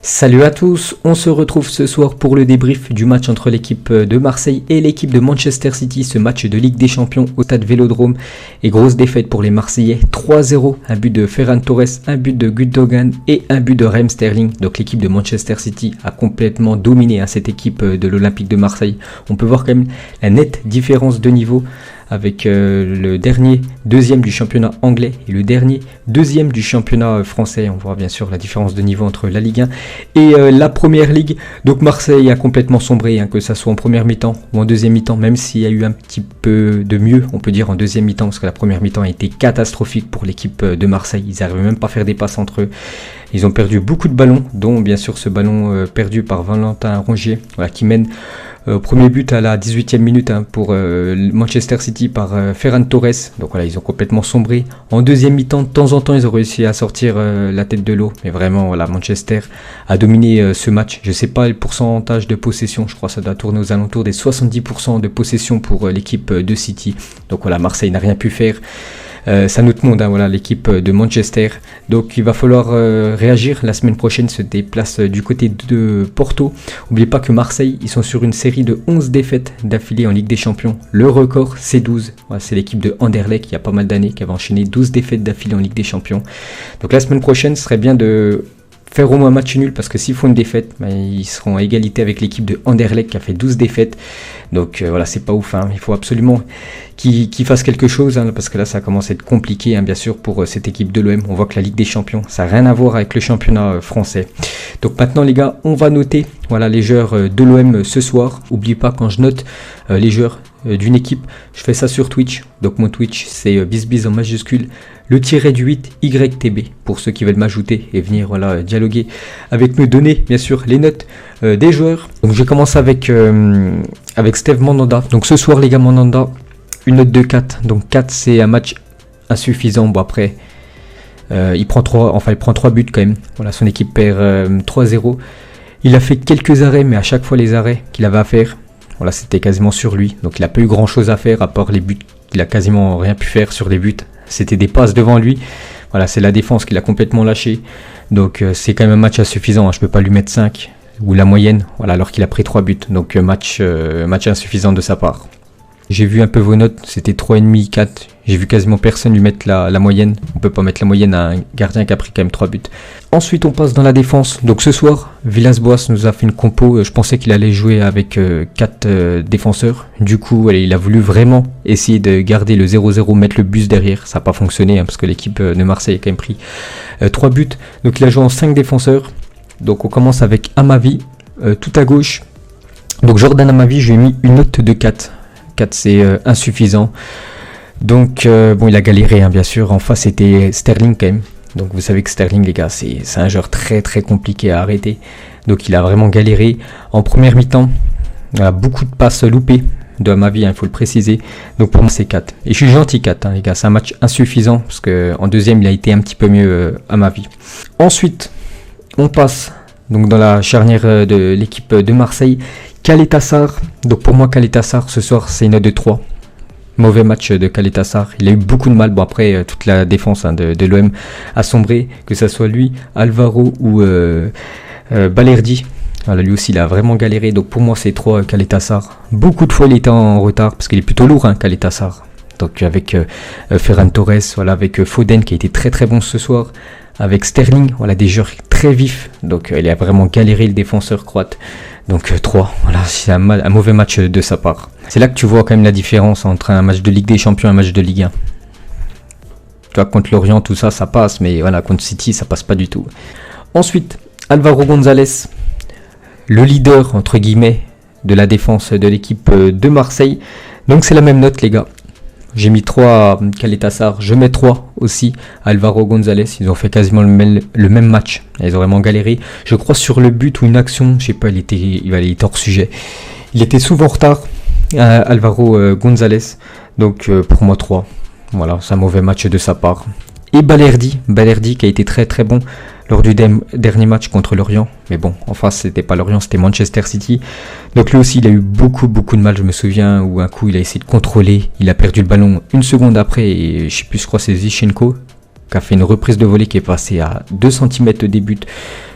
Salut à tous, on se retrouve ce soir pour le débrief du match entre l'équipe de Marseille et l'équipe de Manchester City, ce match de Ligue des Champions au stade Vélodrome. Et grosse défaite pour les Marseillais, 3-0, un but de Ferran Torres, un but de Gundogan et un but de Raheem Sterling. Donc l'équipe de Manchester City a complètement dominé cette équipe de l'Olympique de Marseille. On peut voir quand même la nette différence de niveau avec le dernier deuxième du championnat anglais et le dernier deuxième du championnat français. On voit bien sûr la différence de niveau entre la Ligue 1 et la Première Ligue. Donc Marseille a complètement sombré, que ça soit en première mi-temps ou en deuxième mi-temps, même s'il y a eu un petit peu de mieux, on peut dire en deuxième mi-temps, parce que la première mi-temps a été catastrophique pour l'équipe de Marseille. Ils n'arrivaient même pas à faire des passes entre eux. Ils ont perdu beaucoup de ballons, dont bien sûr ce ballon perdu par Valentin Rongier, qui mène premier but à la 18e minute pour Manchester City par Ferran Torres. Donc voilà, ils ont complètement sombré. En deuxième mi-temps, de temps en temps, ils ont réussi à sortir la tête de l'eau. Mais vraiment, voilà, Manchester a dominé ce match. Je ne sais pas le pourcentage de possession. Je crois que ça doit tourner aux alentours des 70% de possession pour l'équipe de City. Donc voilà, Marseille n'a rien pu faire. Ça nous demande, voilà, l'équipe de Manchester. Donc il va falloir réagir. La semaine prochaine se déplace du côté de Porto. N'oubliez pas que Marseille, ils sont sur une série de 11 défaites d'affilée en Ligue des Champions. Le record, c'est 12. Voilà, c'est l'équipe de Anderlecht, il y a pas mal d'années, qui avait enchaîné 12 défaites d'affilée en Ligue des Champions. Donc la semaine prochaine, ce serait bien de faire au moins un match nul, parce que s'ils font une défaite, ils seront à égalité avec l'équipe de Anderlecht qui a fait 12 défaites. Donc voilà, c'est pas ouf. Il faut absolument qu'ils fassent quelque chose, parce que là ça commence à être compliqué, bien sûr, pour cette équipe de l'OM. On voit que la Ligue des Champions, ça n'a rien à voir avec le championnat français. Donc maintenant les gars, on va noter les joueurs de l'OM ce soir. N'oubliez pas, quand je note les joueurs d'une équipe, je fais ça sur Twitch. Donc mon Twitch, c'est bizbiz en majuscule, le tiré du 8 YTB, pour ceux qui veulent m'ajouter et venir dialoguer avec me, donner bien sûr les notes des joueurs. Donc je commence avec Steve Mandanda. Donc ce soir les gars, Mandanda, une note de 4. Donc 4, c'est un match insuffisant. Bon après, il prend 3 buts quand même. Voilà, son équipe perd 3-0. Il a fait quelques arrêts, mais à chaque fois les arrêts qu'il avait à faire, voilà, c'était quasiment sur lui. Donc il n'a pas eu grand chose à faire à part les buts. Il a quasiment rien pu faire sur les buts. C'était des passes devant lui. Voilà, c'est la défense qu'il a complètement lâché. Donc c'est quand même un match insuffisant. Je ne peux pas lui mettre 5 ou la moyenne, alors qu'il a pris 3 buts. Donc match insuffisant de sa part. J'ai vu un peu vos notes, c'était 3,5, 4. J'ai vu quasiment personne lui mettre la moyenne. On peut pas mettre la moyenne à un gardien qui a pris quand même 3 buts. Ensuite, on passe dans la défense. Donc ce soir, Villas-Boas nous a fait une compo. Je pensais qu'il allait jouer avec 4 défenseurs. Du coup, il a voulu vraiment essayer de garder le 0-0, mettre le bus derrière. Ça n'a pas fonctionné, parce que l'équipe de Marseille a quand même pris 3 buts. Donc il a joué en 5 défenseurs. Donc on commence avec Amavi, tout à gauche. Donc Jordan Amavi, je lui ai mis une note de 4. 4, c'est insuffisant. Donc il a galéré, bien sûr. En face, c'était Sterling quand même. Donc vous savez que Sterling, les gars, c'est un joueur très très compliqué à arrêter. Donc il a vraiment galéré. En première mi-temps, il a beaucoup de passes loupées de Amavi, il faut le préciser. Donc pour moi, c'est 4. Et je suis gentil 4, les gars. C'est un match insuffisant, parce qu'en deuxième, il a été un petit peu mieux Amavi. Ensuite, on passe donc dans la charnière de l'équipe de Marseille. Caleta Sarr. Donc pour moi, Caleta Sarr, ce soir, c'est une note de 3. Mauvais match de Caleta Sarr. Il a eu beaucoup de mal. Bon, après, toute la défense de l'OM a sombré, que ce soit lui, Alvaro ou Balerdi. Voilà, lui aussi, il a vraiment galéré. Donc pour moi, c'est 3 Caleta Sarr. Beaucoup de fois, il était en retard, parce qu'il est plutôt lourd, Caleta Sarr. Donc avec Ferran Torres, avec Foden qui a été très très bon ce soir. Avec Sterling, des joueurs très vifs. Donc il a vraiment galéré, le défenseur croate. Donc 3, c'est un mauvais match de sa part. C'est là que tu vois quand même la différence entre un match de Ligue des Champions et un match de Ligue 1. Tu vois, contre Lorient, tout ça, ça passe. Mais contre City, ça passe pas du tout. Ensuite, Álvaro González, le leader, entre guillemets, de la défense de l'équipe de Marseille. Donc c'est la même note, les gars. J'ai mis 3 à Caleta Sarr, je mets 3 aussi à Álvaro González. Ils ont fait quasiment le même match. Ils ont vraiment galéré. Je crois sur le but ou une action, je sais pas, il était hors sujet. Il était souvent en retard, Álvaro González. Donc pour moi 3. Voilà, c'est un mauvais match de sa part. Et Balerdi qui a été très très bon lors du dernier match contre Lorient. Mais bon, en face, c'était pas Lorient, c'était Manchester City. Donc lui aussi, il a eu beaucoup de mal. Je me souviens où un coup, il a essayé de contrôler. Il a perdu le ballon une seconde après. Et je crois que c'est Zinchenko qui a fait une reprise de volée qui est passée à 2 cm des buts.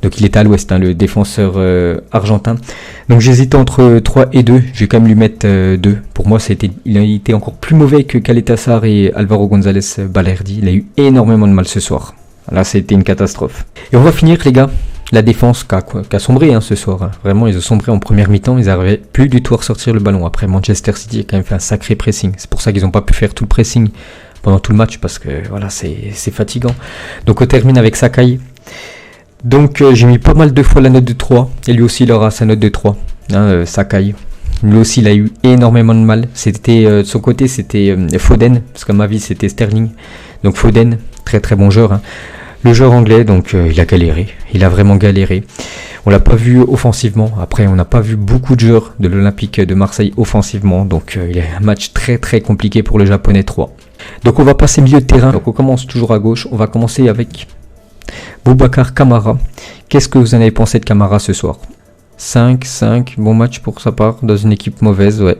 Donc il était à l'ouest, le défenseur argentin. Donc j'hésitais entre 3 et 2. Je vais quand même lui mettre 2. Pour moi, il a été encore plus mauvais que Caleta-Car et Alvaro González Balerdi. Il a eu énormément de mal ce soir. Là, c'était une catastrophe. Et on va finir, les gars. La défense qui a sombré ce soir. Vraiment, ils ont sombré en première mi-temps. Ils n'arrivaient plus du tout à ressortir le ballon. Après, Manchester City a quand même fait un sacré pressing. C'est pour ça qu'ils n'ont pas pu faire tout le pressing pendant tout le match. Parce que voilà, c'est fatigant. Donc on termine avec Sakai. Donc j'ai mis pas mal de fois la note de 3. Et lui aussi, il aura sa note de 3. Sakai. Lui aussi, il a eu énormément de mal. De son côté, c'était Foden. Parce qu'à ma vie, c'était Sterling. Donc Foden, très très bon joueur. Le joueur anglais, donc il a galéré. Il a vraiment galéré. On l'a pas vu offensivement. Après, on n'a pas vu beaucoup de joueurs de l'Olympique de Marseille offensivement. Donc il y a un match très très compliqué pour le Japonais 3. Donc on va passer milieu de terrain. Donc on commence toujours à gauche. On va commencer avec Boubacar Kamara. Qu'est-ce que vous en avez pensé de Kamara ce soir ? 5, bon match pour sa part, dans une équipe mauvaise, ouais.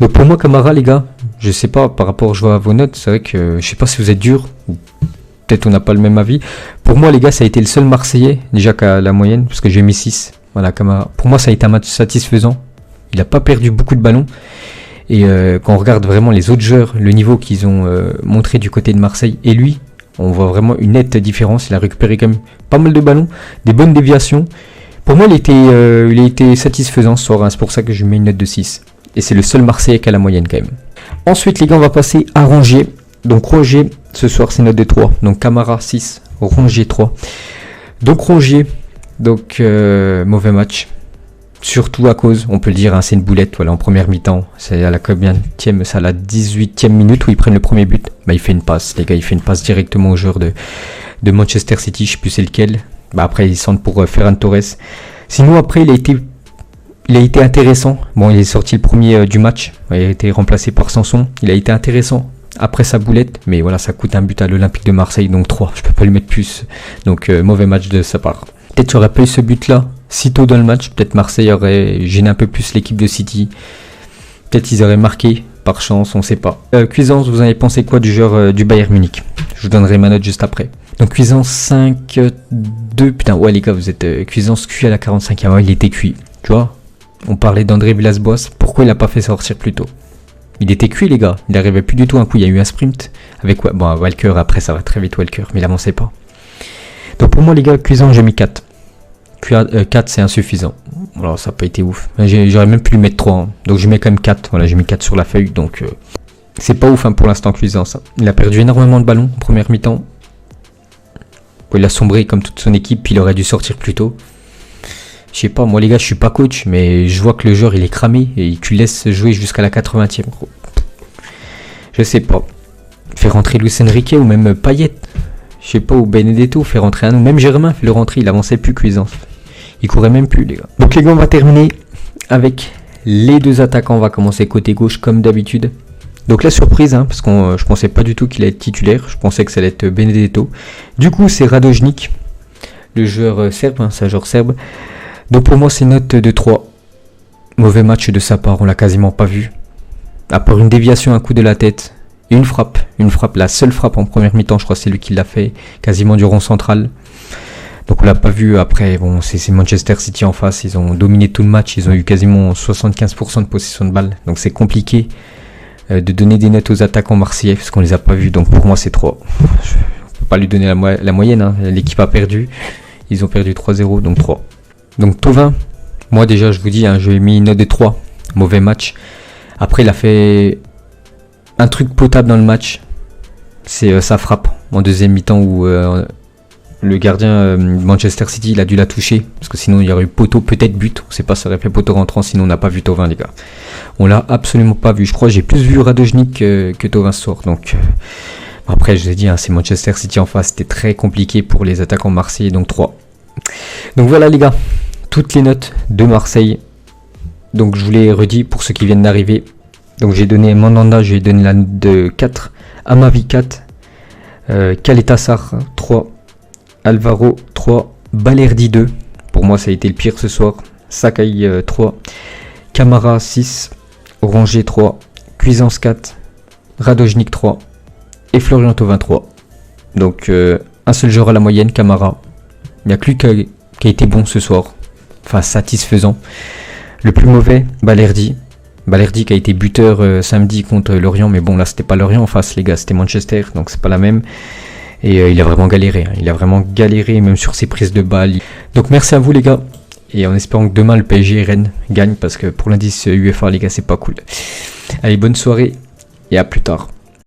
Donc pour moi, Kamara, les gars, je sais pas, par rapport à vos notes, c'est vrai que je sais pas si vous êtes dur, ou peut-être on n'a pas le même avis. Pour moi, les gars, ça a été le seul Marseillais, déjà qu'à la moyenne, parce que j'ai mis 6. Voilà, Kamara. Pour moi, ça a été un match satisfaisant. Il n'a pas perdu beaucoup de ballons. Et quand on regarde vraiment les autres joueurs, le niveau qu'ils ont montré du côté de Marseille, et lui, on voit vraiment une nette différence. Il a récupéré quand même pas mal de ballons, des bonnes déviations. Pour moi, il a été satisfaisant ce soir, c'est pour ça que je lui mets une note de 6. Et c'est le seul Marseillais qui a la moyenne quand même. Ensuite, les gars, on va passer à Rongier. Donc Rongier, ce soir, c'est une note de 3. Donc Kamara 6, Rongier 3. Donc Rongier, mauvais match. Surtout à cause, on peut le dire, c'est une boulette. Voilà, en première mi-temps, c'est à la combienième, c'est à la 18e minute où ils prennent le premier but. Il fait une passe, les gars, il fait une passe directement au joueur de Manchester City, je sais plus c'est lequel. Après, ils sentent pour Ferran Torres. Sinon, après, il a été intéressant. Bon, il est sorti le premier du match. Il a été remplacé par Sanson. Il a été intéressant après sa boulette. Mais voilà, ça coûte un but à l'Olympique de Marseille. Donc 3, je peux pas lui mettre plus. Donc mauvais match de sa part. Peut-être qu'il n'y aurait pas eu ce but-là si tôt dans le match. Peut-être Marseille aurait gêné un peu plus l'équipe de City. Peut-être qu'ils auraient marqué par chance, on ne sait pas. Cuisance, vous en avez pensé quoi du joueur du Bayern Munich ? Je vous donnerai ma note juste après. Donc Cuisance 5-2. Putain, ouais les gars, vous êtes Cuisance cuit à la 45e. Ouais, il était cuit. Tu vois, on parlait d'André Villas-Boas. Pourquoi il n'a pas fait sortir plus tôt ? Il était cuit, les gars. Il n'arrivait plus du tout. Un coup, il y a eu un sprint. Avec quoi ? Bon, Walker, après, ça va très vite, Walker. Mais il avançait pas. Donc pour moi, les gars, Cuisance, j'ai mis 4. 4, c'est insuffisant. Alors, ça n'a pas été ouf. J'aurais même pu lui mettre 3. Donc je mets quand même 4. Voilà, j'ai mis 4 sur la feuille. Donc c'est pas ouf pour l'instant, Cuisance. Il a perdu énormément de ballons en première mi-temps. Il a sombré comme toute son équipe, puis il aurait dû sortir plus tôt. Je sais pas, moi les gars, je suis pas coach, mais je vois que le joueur il est cramé et tu le laisses jouer jusqu'à la 80e. Je sais pas. Faire rentrer Luis Enrique ou même Payet. Je sais pas, ou Benedetto, faire rentrer un ou même Germain, fait le rentrer, il avançait plus Cuisance. Il courait même plus, les gars. Donc les gars, on va terminer avec les deux attaquants. On va commencer côté gauche comme d'habitude. Donc la surprise, parce que je pensais pas du tout qu'il allait être titulaire, je pensais que ça allait être Benedetto. Du coup, c'est Radojnik, le joueur serbe, c'est un joueur serbe. Donc pour moi, c'est note de 3. Mauvais match de sa part, on l'a quasiment pas vu. À part une déviation, un coup de la tête, et une frappe, la seule frappe en première mi-temps, je crois que c'est lui qui l'a fait, quasiment du rond central. Donc on l'a pas vu. Après, bon, c'est Manchester City en face, ils ont dominé tout le match, ils ont eu quasiment 75% de possession de balle, donc c'est compliqué de donner des notes aux attaquants marseillais parce qu'on les a pas vus. Donc pour moi c'est 3. Je peux pas lui donner la moyenne, l'équipe a perdu, ils ont perdu 3-0, donc 3. Donc Thauvin, moi déjà je vous dis, je lui ai mis une note de 3. Mauvais match. Après il a fait un truc potable dans le match, c'est sa frappe en deuxième mi-temps où le gardien de Manchester City il a dû la toucher parce que sinon il y aurait eu poteau, peut-être but, on sait pas, ça aurait fait poteau rentrant, sinon on n'a pas vu Thauvin, les gars. On l'a absolument pas vu. Je crois que j'ai plus vu Radojnik que Thauvin ce soir. Donc après je vous ai dit, c'est Manchester City en face, c'était très compliqué pour les attaquants marseillais, donc 3. Donc voilà les gars, toutes les notes de Marseille. Donc je vous l'ai redit pour ceux qui viennent d'arriver. Donc j'ai donné Mandanda, j'ai donné la note de 4, Amavi 4, Caleta-Car 3, Alvaro 3, Balerdi 2. Pour moi ça a été le pire ce soir. Sakai 3, Kamara 6, Rongier 3, Cuisance 4, Radojnik 3 et Florian Thauvin 3. Donc un seul joueur à la moyenne, Kamara. Il n'y a que lui qui a été bon ce soir. Enfin, satisfaisant. Le plus mauvais, Balerdi. Balerdi qui a été buteur samedi contre Lorient, mais bon, là, c'était pas Lorient en face, les gars, c'était Manchester, donc c'est pas la même. Et il a vraiment galéré. Il a vraiment galéré, même sur ses prises de balles. Donc, merci à vous, les gars. Et en espérant que demain, le PSG et Rennes gagnent, parce que pour l'indice UEFA, les gars, c'est pas cool. Allez, bonne soirée et à plus tard.